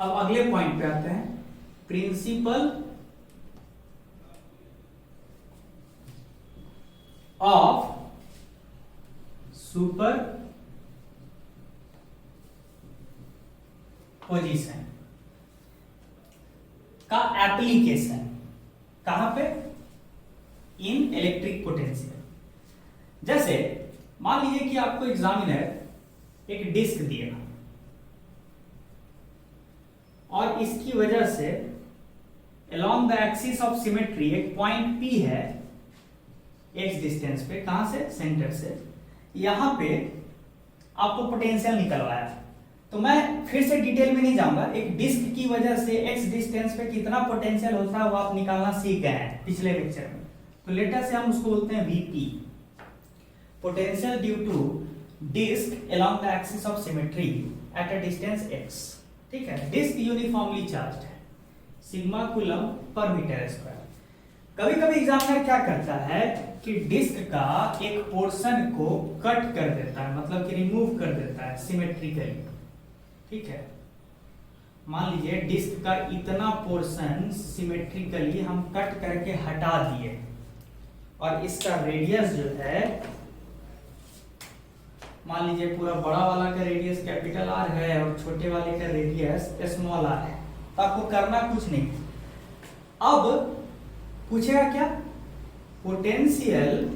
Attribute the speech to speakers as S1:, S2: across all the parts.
S1: अब अगले पॉइंट पे आते हैं, प्रिंसिपल ऑफ सुपर पोजीशन का एप्लीकेशन कहां पे? इन इलेक्ट्रिक पोटेंशियल। जैसे मान लीजिए कि आपको एग्जामिनर एक डिस्क दिया और इसकी वजह से along the axis of symmetry एक पॉइंट P है x डिस्टेंस पे, कहां से? सेंटर से। यहां पे आपको पोटेंशियल निकलवाया, तो मैं फिर से डिटेल में नहीं जाऊंगा। एक डिस्क की वजह से x डिस्टेंस पे कितना पोटेंशियल होता है वो आप निकालना सीख गए हैं पिछले लेक्चर में। तो लेटर से हम उसको बोलते हैं Vp, potential due to disc along the axis of symmetry at a distance x। ठीक है, डिस्क यूनिफॉर्मली चार्ज्ड है, sigma coulomb per metre square. कभी कभी एग्जामिनर क्या करता है कि डिस्क का एक पोर्शन को कट कर देता है, मतलब कि रिमूव कर देता है सिमेट्रिकली। ठीक है, मान लीजिए डिस्क का इतना पोर्शन सिमेट्रिकली हम कट करके हटा दिए और इसका रेडियस जो है, मान लीजिए पूरा बड़ा वाला का रेडियस कैपिटल R है और छोटे वाले का रेडियस स्मॉल r है, तो आपको करना कुछ नहीं। अब पूछेगा क्या? Potential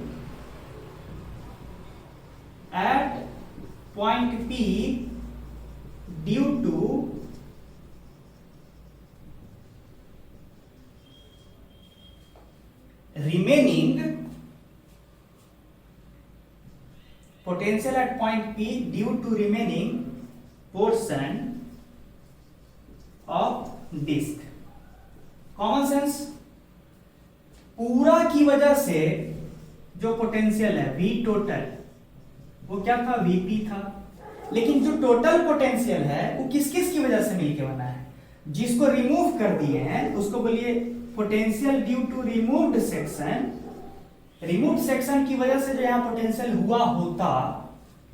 S1: at point P due to remaining potential at point P due to remaining portion of disk। Common sense, पूरा की वजह से जो पोटेंशियल है V टोटल, वो क्या था? Vp था। लेकिन जो टोटल पोटेंशियल है वो किस किस की वजह से मिलके बना है? जिसको रिमूव कर दिए हैं उसको बोलिए potential due to removed section. Remove section की वजह से जो यहाँ पोटेंशियल हुआ होता,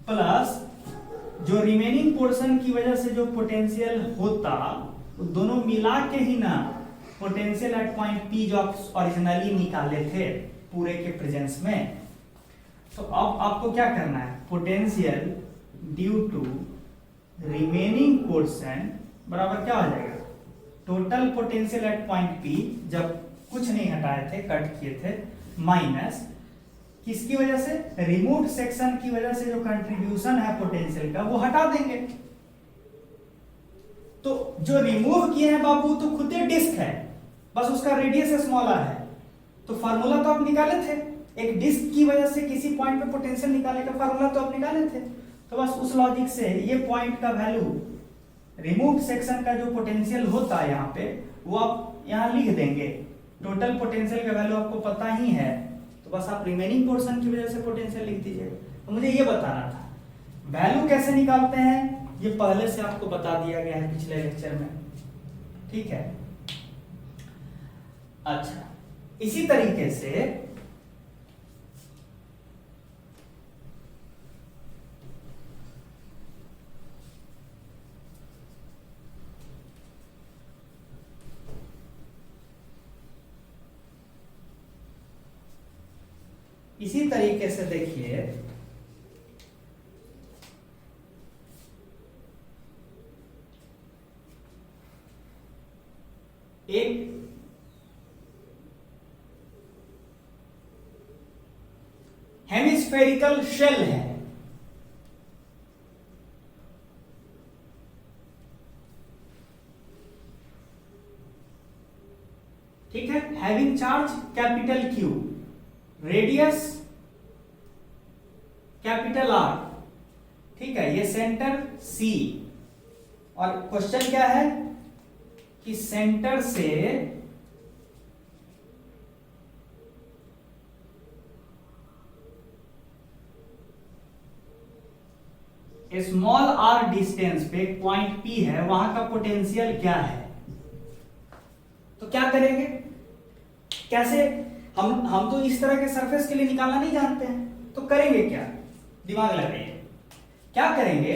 S1: प्लस जो रिमेनिंग पोर्शन की वजह से जो पोटेंशियल होता, वो दोनों मिला के ही ना पोटेंशियल एट पॉइंट P जो आप ओरिजिनली निकाले थे पूरे के प्रेजेंस में। तो अब आपको क्या करना है? Potential due to remaining portion बराबर क्या हो जाएगा? Total potential at point P जब कुछ नहीं हटाए थे, कट किए थे, माइनस किसकी वजह से? रिमूव्ड सेक्शन की वजह से जो कंट्रीब्यूशन है पोटेंशियल का वो हटा देंगे। तो जो रिमूव किए हैं बाबू तो खुद ही डिस्क है, बस उसका रेडियस स्मॉल है। तो फार्मूला तो आप निकाले थे, एक डिस्क की वजह से किसी पॉइंट पे पोटेंशियल निकालने का फार्मूला तो आप निकाले थे। तो बस उस लॉजिक से ये पॉइंट का वैल्यू, रिमूव सेक्शन का जो पोटेंशियल होता है यहाँ पे, वो आप यहाँ लिख देंगे। टोटल पोटेंशियल का वैल्यू आपको पता ही है, तो बस आप रिमेनिंग पोर्शन की वजह से पोटेंशियल लिख दीजिए। तो मुझे ये बताना था वैल्यू कैसे निकालते हैं, ये पहले से आपको बता दिया गया है पिछले लेक्चर में। ठीक है, अच्छा, इसी तरीके से देखिए, एक हेमिस्फेरिकल शेल है, ठीक है, having charge capital Q, radius capital R, ठीक है, ये सेंटर C, और क्वेश्चन क्या है कि सेंटर से स्मॉल r डिस्टेंस पे पॉइंट P है, वहां का पोटेंशियल क्या है। तो क्या करेंगे, कैसे? हम तो इस तरह के सरफेस के लिए निकालना नहीं जानते हैं, तो करेंगे क्या? दिमाग लगाइए। क्या करेंगे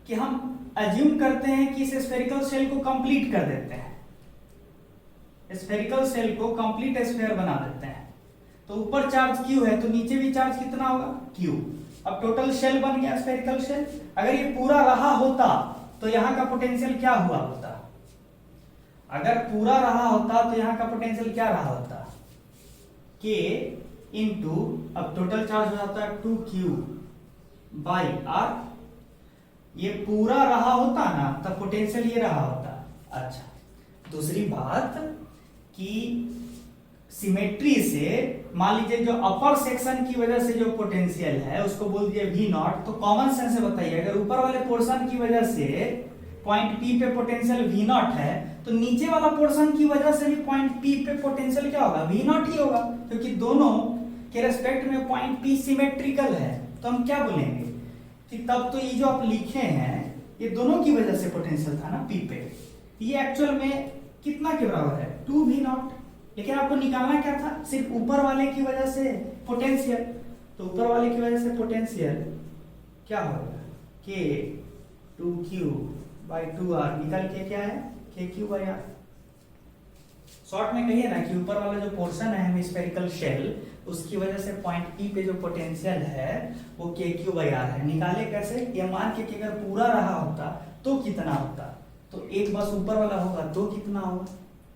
S1: कि हम अज्यूम करते हैं कि इस स्फेरिकल शेल को कंप्लीट कर देते हैं, स्फेरिकल शेल को कंप्लीट स्फीयर बना देते हैं। तो ऊपर चार्ज क्यू है तो नीचे भी चार्ज कितना होगा, क्यू। अब टोटल शेल बन गया स्फेरिकल शेल। अगर ये पूरा रहा होता तो यहां का पोटेंशियल क्या हुआ होता, अगर पूरा रहा होता तो यहां का पोटेंशियल क्या रहा होता, K इंटू, अब टोटल चार्ज हो जाता है 2Q बाई R। ये पूरा रहा होता ना तब पोटेंशियल ये रहा होता। अच्छा, दूसरी बात कि सिमेट्री से मान लीजिए जो अपर सेक्शन की वजह से जो पोटेंशियल है उसको बोल दिया V नॉट, तो कॉमन सेंस से बताइए अगर ऊपर वाले पोर्शन की वजह से पॉइंट P पे पोटेंशियल V नॉट है तो नीचे वाला पोर्शन की वजह से भी पॉइंट P पे पोटेंशियल क्या होगा, V नॉट ही होगा, क्योंकि दोनों के रेस्पेक्ट में पॉइंट P सिमेट्रिकल है। तो हम क्या बोलेंगे कि तब तो ये जो आप लिखे हैं ये दोनों की वजह से पोटेंशियल था ना P पे, ये एक्चुअल में कितना के बराबर है, 2V नॉट। लेकिन आपको निकालना क्या था, सिर्फ ऊपर वाले की वजह से पोटेंशियल। तो ऊपर वाले की वजह से पोटेंशियल क्या होगा, K 2Q बाई 2R, निकल के क्या है KQ बाई R। शॉर्ट में कहिए ना कि ऊपर वाला जो पोर्शन है हेमिस्फेरिकल शेल उसकी वजह से पॉइंट P पे जो पोटेंशियल है वो KQ बाई R है। निकाले कैसे, ये मान के कि अगर पूरा रहा होता तो कितना होता, तो एक बस ऊपर वाला होगा तो कितना होगा,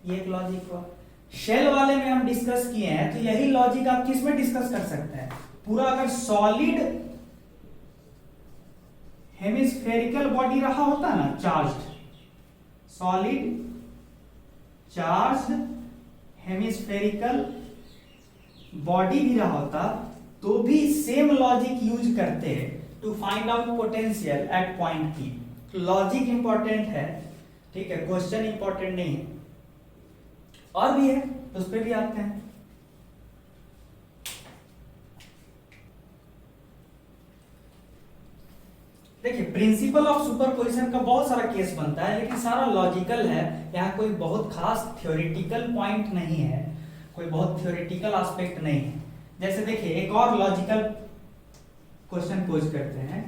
S1: ये एक लॉजिक हुआ। शेल वाले में हम डिस्कस किए हैं तो यही लॉजिक आप किस में डिस्कस कर सकते हैं, पूरा अगर सॉलिड हेमिस्फेरिकल बॉडी रहा होता ना, charged solid charged hemispherical body भी रहा होता तो भी सेम लॉजिक यूज करते हैं to find out potential at point P। Logic important है, ठीक है, क्वेश्चन इंपॉर्टेंट नहीं है। और भी है उस पर भी आते हैं। देखिए प्रिंसिपल ऑफ सुपरपोजिशन का बहुत सारा केस बनता है लेकिन सारा लॉजिकल है, यहाँ कोई बहुत खास थ्योरेटिकल पॉइंट नहीं है, कोई बहुत थ्योरेटिकल एस्पेक्ट नहीं है। जैसे देखिए एक और लॉजिकल क्वेश्चन पोज करते हैं,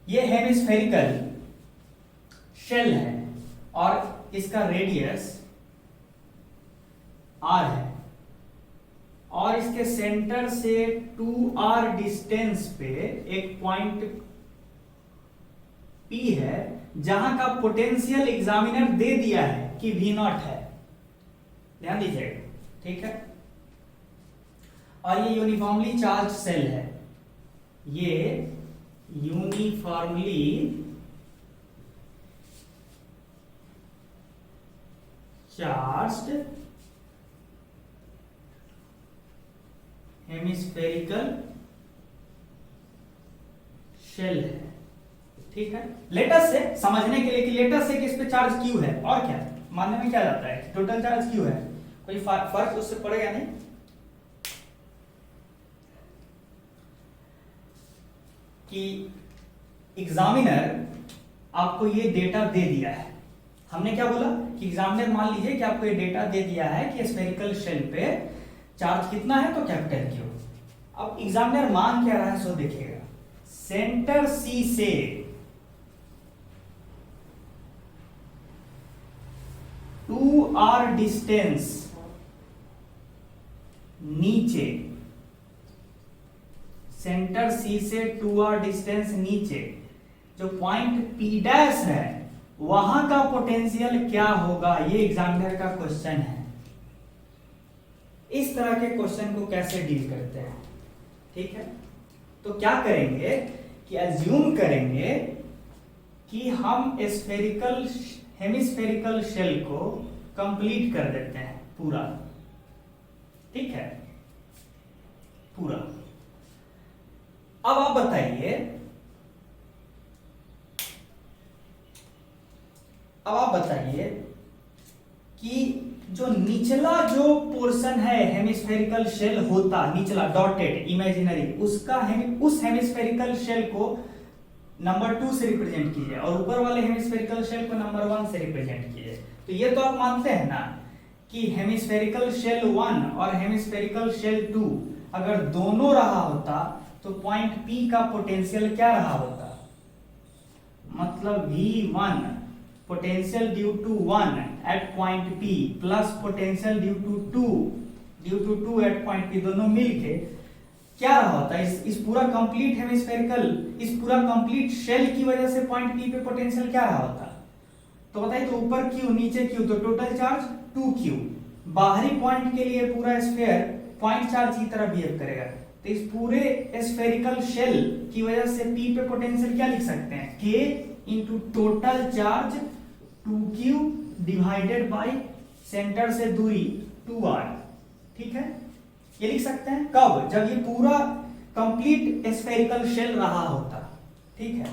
S1: ये हेमिस्फेरिकल शेल है और इसका रेडियस R है और इसके सेंटर से 2R डिस्टेंस पे एक पॉइंट P है जहां का पोटेंशियल एग्जामिनर दे दिया है कि V नॉट है, ध्यान दीजिएगा, ठीक है। और ये यूनिफॉर्मली चार्ज सेल है, ये यूनिफॉर्मली चार्ज्ड हेमिस्फेरिकल शेल है, ठीक है। लेटस से समझने के लिए कि लेटस से कि इस पे चार्ज क्यू है, और क्या मानने में क्या जाता है टोटल चार्ज क्यू है, कोई फर्क उससे पड़ेगा नहीं। कि एग्जामिनर आपको ये डेटा दे दिया है, हमने क्या बोला कि एग्जामिनर मान लीजिए कि आपको ये डेटा दे दिया है कि स्फेरिकल शेल पे चार्ज कितना है तो कैपिटल क्यू। अब एग्जामिनर मान क्या रहा है सो देखिएगा, सेंटर सी से टू आर डिस्टेंस नीचे, सेंटर सी से 2R डिस्टेंस नीचे जो पॉइंट P डैश है वहां का पोटेंशियल क्या होगा, ये एग्जामिनर का क्वेश्चन है। इस तरह के क्वेश्चन को कैसे डील करते हैं, ठीक है। तो क्या करेंगे कि अज्यूम करेंगे कि हम स्फेरिकल हेमिस्फेरिकल शेल को कंप्लीट कर देते हैं पूरा, ठीक है, पूरा। अब आप बताइए, कि जो निचला जो पोर्शन है हेमिस्फेरिकल शेल होता, निचला डॉटेड इमेजिनरी, उसका उस हेमिस्फेरिकल शेल को नंबर 2 से रिप्रेजेंट कीजिए और ऊपर वाले हेमिस्फेरिकल शेल को नंबर 1 से रिप्रेजेंट कीजिए। तो ये तो आप मानते हैं ना कि हेमिस्फेरिकल शेल 1 और हेमिस्फेरिकल शेल 2 अगर दोनों रहा होता तो पॉइंट P का पोटेंशियल क्या रहा होता, मतलब V1 potential due to 1 at point P plus potential due to 2 at point P, दोनों मिलके क्या रहा होता है, इस पूरा कंप्लीट हेमिस्फेरिकल, इस पूरा कंप्लीट शेल की वजह से पॉइंट P पे पोटेंशियल क्या रहा होता, तो बताइए, तो ऊपर Q नीचे Q, तो टोटल चार्ज 2Q। बाहरी पॉइंट के लिए पूरा स्फीयर पॉइंट चार्ज की तरह बिहेव करेगा, तो इस पूरे स्फेरिकल शेल की वजह से P पे पोटेंशियल क्या लिख सकते हैं, K into total charge 2Q divided by centre से दूरी 2R। ठीक है, ये लिख सकते हैं कब, जब ये पूरा कंप्लीट स्फेरिकल शेल रहा होता। ठीक है,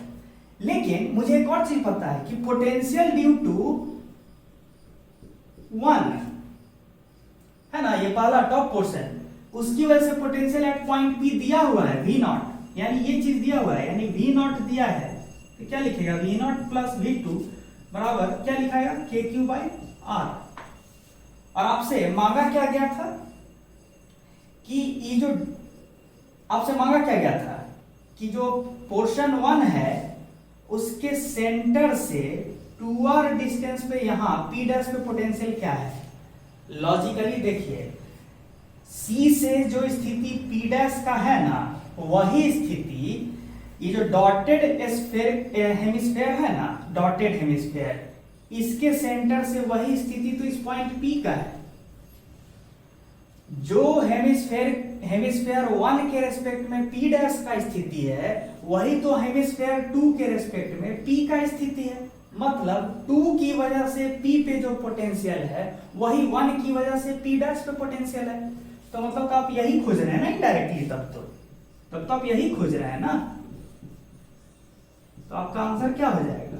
S1: लेकिन मुझे एक और चीज पता है कि पोटेंशियल ड्यू टू 1 है ना, ये पहला टॉप पोर्शन, उसकी वजह से पोटेंशियल एट पॉइंट P दिया हुआ है V0, यानी ये चीज दिया हुआ है, यानी V0 दिया है, तो क्या लिखेगा V0 प्लस V2 बराबर क्या लिखाएगा KQ बाई R। और आपसे मांगा क्या गया था कि ये जो आपसे मांगा क्या गया था कि जो पोर्शन 1 है उसके सेंटर से 2R डिस्टेंस पे यहां P डैश पे पोटेंशियल क्या है। लॉजिकली देखिए, C से जो स्थिति P डैश का है ना, वही स्थिति ये जो डॉटेड हेमिस्फीयर है ना, डॉटेड हेमिस्फीयर, इसके सेंटर से वही स्थिति तो इस पॉइंट P का है। जो हेमिस्फीयर 1 के रेस्पेक्ट में P डैश का स्थिति है, वही तो हेमिस्फीयर 2 के रेस्पेक्ट में P का स्थिति है। मतलब 2 की वजह से P पे जो पोटेंशियल है वही 1 की वजह से P डैश पे पोटेंशियल है। तो मतलब तो आप यही खोज रहे हैं ना इनडायरेक्टली, तब तो आप यही खोज रहे हैं ना, तो आपका आंसर क्या हो जाएगा,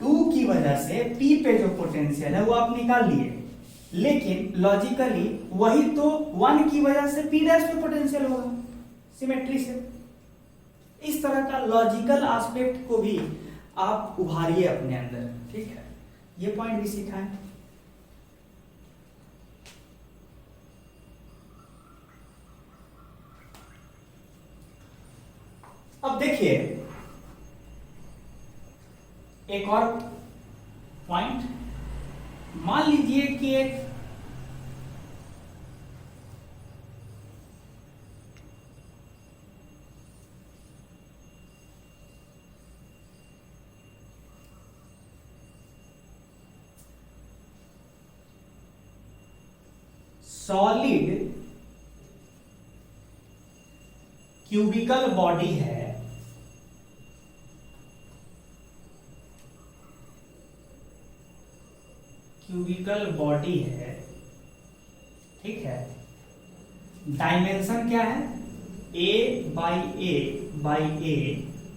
S1: 2 की वजह से P पे जो पोटेंशियल है वो आप निकाल लिए, लेकिन लॉजिकली वही तो 1 की वजह से P डैश पे पोटेंशियल होगा सिमेट्री से। इस तरह का लॉजिकल एस्पेक्ट को भी आप उभारिए अपने अंदर। ठीक है, ये पॉइंट भी सीखा है। अब देखिए एक और पॉइंट, मान लीजिए कि एक सॉलिड क्यूबिकल बॉडी है, क्यूबिकल बॉडी है, ठीक है, डायमेंशन क्या है A बाई ए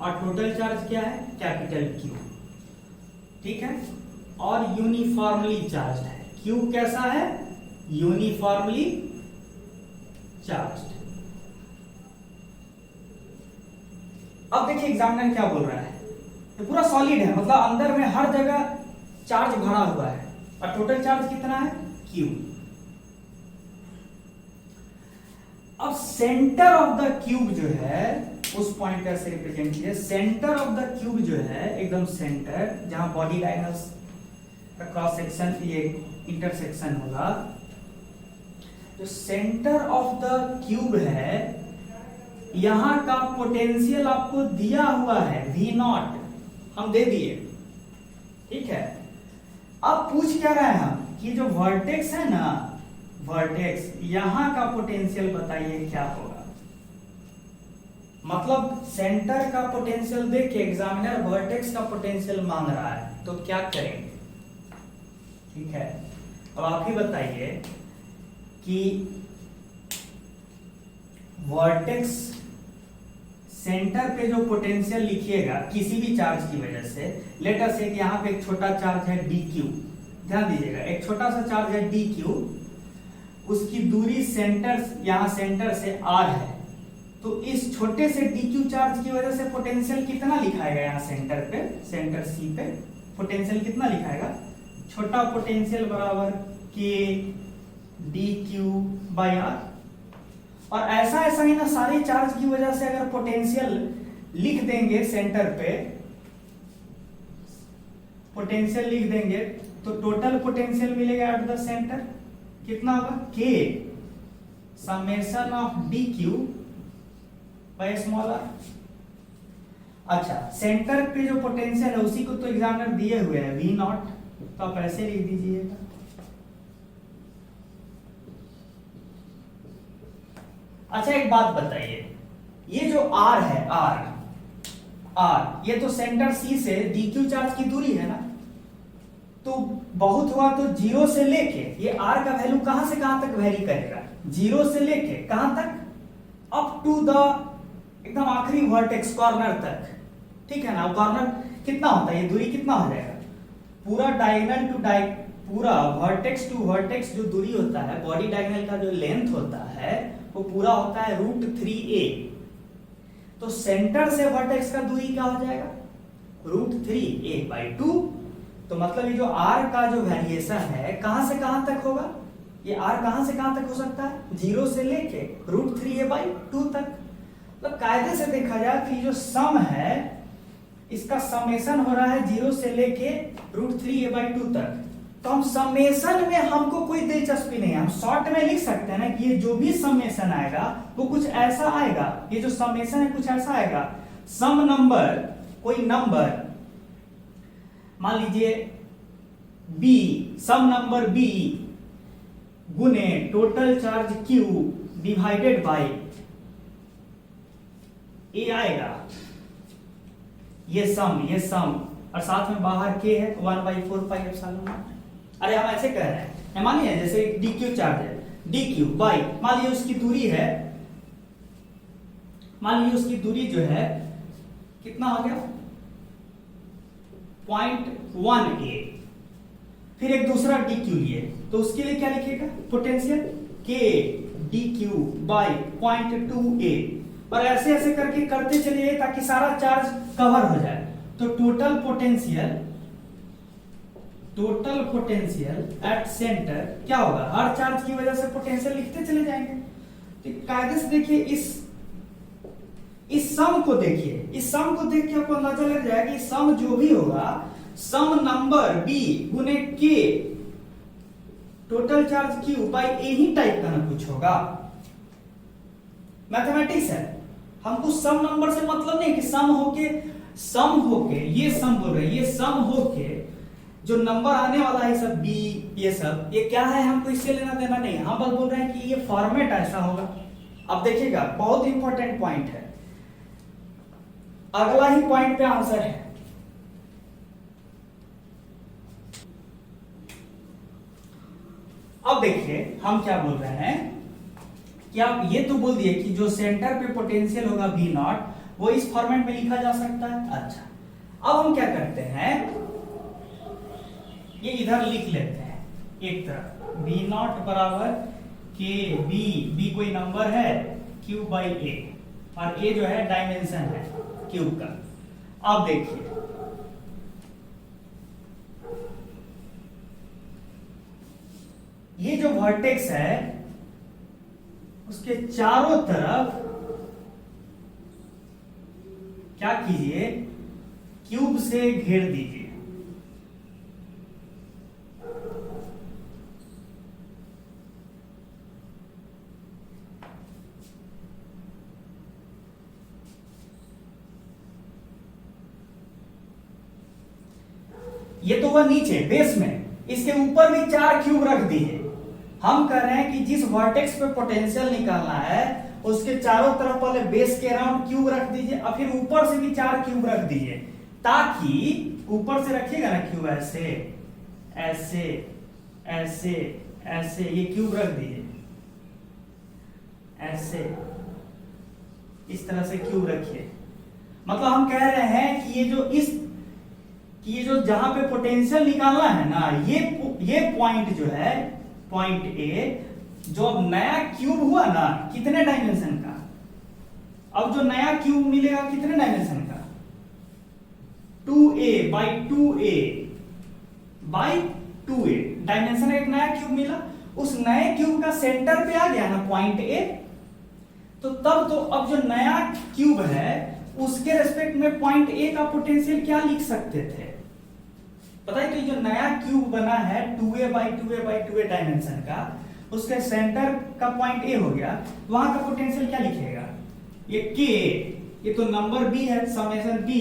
S1: और टोटल चार्ज क्या है कैपिटल Q। ठीक है, और यूनिफॉर्मली चार्ज है। Q कैसा है, यूनिफॉर्मली चार्ज। अब देखिए एग्जामिनर क्या बोल रहा है, ये पूरा सॉलिड है, मतलब अंदर में हर जगह चार्ज भरा हुआ है और टोटल चार्ज कितना है Q। अब सेंटर ऑफ द क्यूब जो है उस पॉइंट का ऐसे रिप्रेजेंट कीजिए, सेंटर ऑफ द क्यूब जो है एकदम सेंटर, जहां बॉडी डायगोनल्स का क्रॉस सेक्शन ये इंटरसेक्शन होगा, जो सेंटर ऑफ द क्यूब है यहां का पोटेंशियल आपको दिया हुआ है V0, हम दे दिए। ठीक है, अब पूछ क्या रहे हैं हम कि जो वर्टेक्स है ना, वर्टेक्स यहां का पोटेंशियल बताइए क्या होगा। मतलब सेंटर का पोटेंशियल देख के एग्जामिनर वर्टेक्स का पोटेंशियल मांग रहा है, तो क्या करेंगे। ठीक है, अब आप ही बताइए कि वर्टेक्स सेंटर पे जो पोटेंशियल लिखिएगा किसी भी चार्ज की वजह से, लेट अस से यहां पे एक छोटा चार्ज है dq, ध्यान दीजिएगा एक छोटा सा चार्ज है dq, उसकी दूरी सेंटर, यहां सेंटर से r है, तो इस छोटे से dq चार्ज की वजह से पोटेंशियल कितना लिखाएगा, यहां सेंटर पे, सेंटर C पे पोटेंशियल कितना लिखाएगा, छोटा पोटेंशियल बराबर k dq बाई r। और ऐसा ऐसा ही ना सारे चार्ज की वजह से अगर पोटेंशियल लिख देंगे सेंटर पे, पोटेंशियल लिख देंगे तो टोटल पोटेंशियल मिलेगा एट द सेंटर कितना होगा, के summation of D Q by small R. अच्छा, सेंटर पे जो पोटेंशियल है उसी को तो एग्जामिनर दिए हुए है वी नॉट, तो आप ऐसे लिख दीजिएगा। अच्छा एक बात बताइए, ये जो आर है, आर ये तो सेंटर सी से डी क्यू चार्ज की दूरी है ना, तो बहुत हुआ तो जीरो से लेके ये आर का वैल्यू कहां से कहां तक वेरी करेगा, जीरो से लेके कहां तक, अप टू द एकदम आखिरी वर्टेक्स कॉर्नर तक, ठीक है ना। कॉर्नर कितना होता है, ये दूरी कितना हो जाएगा, पूरा डायगोनल टू पूरा वर्टेक्स टू वर्टेक्स जो दूरी होता है, बॉडी डायगोनल का जो लेंथ होता है वो पूरा होता है √3a। तो सेंटर से वर्टेक्स का दूरी क्या हो जाएगा, √3a/2। तो मतलब ये जो r का जो वेरिएशन है कहां से कहां तक होगा, ये r कहां से कहां तक हो सकता है, जीरो से लेके √3a/2 तक। मतलब कायदे से देखा जाए कि जो सम है इसका समेशन हो रहा है जीरो से लेके √3a/2 तक। तो हम समेशन में हमको कोई दिलचस्पी नहीं है, हम शॉर्ट में लिख सकते हैं ना कि ये जो भी समेशन आएगा वो कुछ ऐसा आएगा, ये जो समेशन है कुछ ऐसा आएगा, सम नंबर, कोई नंबर मान लीजिए b, सम नंबर b गुने total charge q divided by a आएगा, ये सम और साथ में बाहर k है 1/4πε0। अरे हम ऐसे कह रहे हैं, मानिए जैसे dq चार्ज है, dq बाई मान लीजिए उसकी दूरी है, मान लीजिए उसकी दूरी जो है कितना हो गया 0.1a, फिर एक दूसरा dq लिए तो उसके लिए क्या लिखिएगा, potential k dq by 0.2a, और ऐसे ऐसे करके करते चलिए ताकि सारा चार्ज कवर हो जाए। तो टोटल पोटेंशियल एट सेंटर क्या होगा, हर चार्ज की वजह से पोटेंशियल लिखते चले जाएंगे। तो कायदे से देखिए इस सम को देखिए, इस सम को देख के आपको अंदाजा लग जाएगा कि सम जो भी होगा, सम नंबर b गुने k total charge q by a he type का ना कुछ होगा। मैथमेटिक्स है, हमको सम नंबर से मतलब नहीं कि सम होके ये सम बोल रहे हैं, ये सम होके जो नंबर आने वाला है सब b, ये सब ये क्या है हमको इससे लेना देना नहीं, हम बस बोल रहे हैं कि ये फॉर्मेट ऐसा होगा। अब देखिएगा बहुत इंपॉर्टेंट पॉइंट है, अगला ही पॉइंट पे आंसर है। अब देखिए हम क्या बोल रहे हैं कि आप ये तो बोल दिए कि जो सेंटर पे पोटेंशियल होगा V नॉट वो इस फॉर्मेट में लिखा जा सकता है। अच्छा, अब हम क्या करते हैं, ये इधर लिख लेते हैं एक तरफ, V नॉट बराबर के बी कोई नंबर है Q बाई A, और A जो है डायमेंशन है क्यूब का। अब देखिए ये जो वर्टेक्स है उसके चारों तरफ क्या कीजिए, क्यूब से घेर दीजिए। ये तो वह नीचे बेस में, इसके ऊपर भी 4 क्यूब रख दिए। हम कह रहे हैं कि जिस वर्टेक्स पे पोटेंशियल निकालना है उसके चारों तरफ पहले बेस के अराउंड क्यूब रख दीजिए और फिर ऊपर से भी 4 क्यूब रख दीजिए, ताकि ऊपर से रखिएगा ना क्यूब ऐसे ऐसे ऐसे ऐसे, ये क्यूब रख दीजिए ऐसे, इस तरह से क्यूब रखिए। मतलब हम कह रहे हैं कि ये जो जहां पे पोटेंशियल निकालना है ना, ये पॉइंट जो है पॉइंट ए, जो अब नया क्यूब हुआ ना कितने डायमेंशन का, अब जो नया क्यूब मिलेगा कितने डायमेंशन का, 2a by 2a by 2a dimension का एक नया क्यूब मिला। उस नए क्यूब का सेंटर पे आ गया ना पॉइंट ए, तो तब तो अब जो नया क्यूब है उसके रेस्पेक्ट में पॉइंट ए का पोटेंशियल क्या लिख सकते थे? पता है कि जो नया क्यूब बना है 2a by 2a by 2a dimension का, उसके सेंटर का पॉइंट ए हो गया, वहां का पोटेंशियल क्या लिखेगा? ये k, ये तो नंबर b है, समेशन b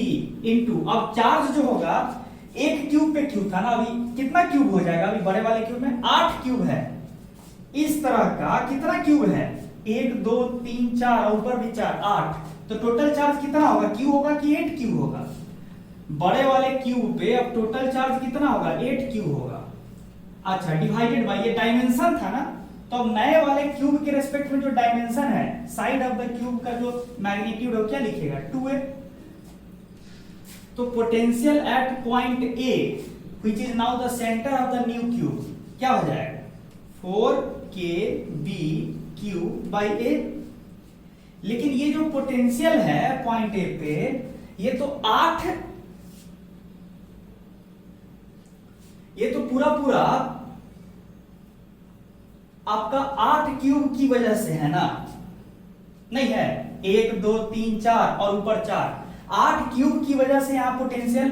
S1: इनटू, अब चार्ज जो होगा एक क्यूब पे क्यूब था ना, अभी कितना क्यूब हो जाएगा? अभी बड़े वाले क्यूब में 8 क्यूब है, इस तरह का कितना क्यूब है? 1 2 3 4 और ऊपर भी 4, 8। तो टोटल चार्ज कितना होगा? क्यू होगा कि 8 क्यू होगा? बड़े वाले क्यूब पे अब टोटल चार्ज कितना होगा? 8 क्यू होगा। अच्छा, डिवाइडेड बाय, ये डायमेंशन था ना, तो अब नए वाले क्यूब के रेस्पेक्ट में जो डायमेंशन है, साइड ऑफ द क्यूब का जो मैग्नीट्यूड है क्या लिखेगा? 2a। तो potential at point A which is now the centre of the new cube क्या हो जाएगा? 4kb³ by a। लेकिन ये जो पोटेंशियल है पॉइंट ए पे, ये तो 8, ये तो पूरा पूरा आपका 8 क्यूब की वजह से है ना? नहीं है, 1 2 3 4 और ऊपर 4, 8 क्यूब की वजह से यहां पोटेंशियल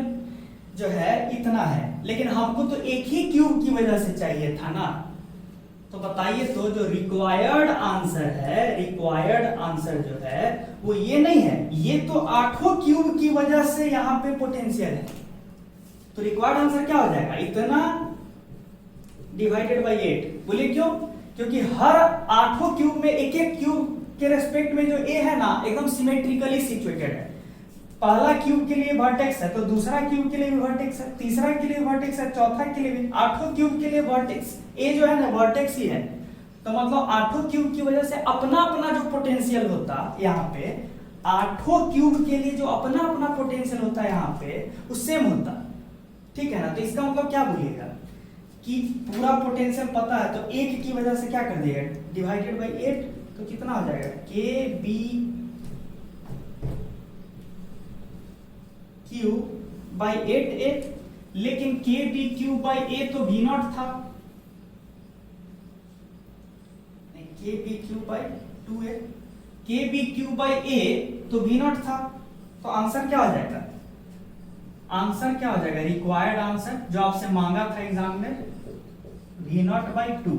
S1: जो है इतना है, लेकिन हमको तो एक ही क्यूब की वजह से चाहिए था ना। तो बताइए, तो जो रिक्वायर्ड आंसर है, रिक्वायर्ड आंसर जो है वो ये नहीं है, ये तो 8 क्यूब की वजह से यहां पे पोटेंशियल है। तो रिक्वायर्ड आंसर क्या हो जाएगा? इतना डिवाइडेड बाय 8। बोलिए क्यों? क्योंकि हर 8 क्यूब में एक एक क्यूब के रेस्पेक्ट में जो ए है ना, एकदम सिमेट्रिकली सिचुएटेड है। पहला क्यूब के लिए वर्टेक्स है, तो दूसरा क्यूब के लिए भी वर्टेक्स है, तीसरा के लिए वर्टेक्स है, चौथा के लिए भी, 8 क्यूब के लिए वर्टेक्स ए जो है ना वर्टेक्स ही है। तो मतलब 8 क्यूब की वजह से अपना अपना जो पोटेंशियल होता यहाँ पे, 8 क्यूब के लिए जो अपना अपना पोटेंशियल होता है यहाँ पे, वो सेम होता। ठीक है ना? तो इसका मतलब क्या बोलिएगा कि पूरा पोटेंशियल पता है, तो एक की वजह से क्या कर दिएगा? Divided by 8। तो कितना हो जाएगा? kb³ by 8a। लेकिन kb³ बाई a तो v0 था, kb³ by 2a, kb³ by a तो v0 था। तो आंसर क्या हो जाएगा? आंसर क्या हो जाएगा? रिक्वायर्ड आंसर जो आपसे मांगा था एग्जाम में, v0 बाई 2।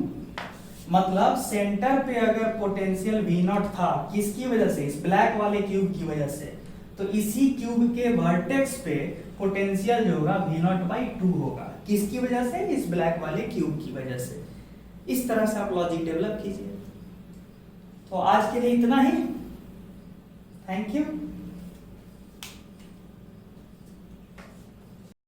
S1: मतलब सेंटर पे अगर पोटेंशियल v0 था, किसकी वजह से? इस ब्लैक वाले क्यूब की वजह से, तो इसी क्यूब के वर्टेक्स पे पोटेंशियल जो होगा v0 बाई 2 होगा। किसकी वजह से? इस ब्लैक वाले क्यूब की वजह से। इस तरह से आप लॉजिक डेवलप कीजिए। तो आज के लिए इतना ही। Thank you.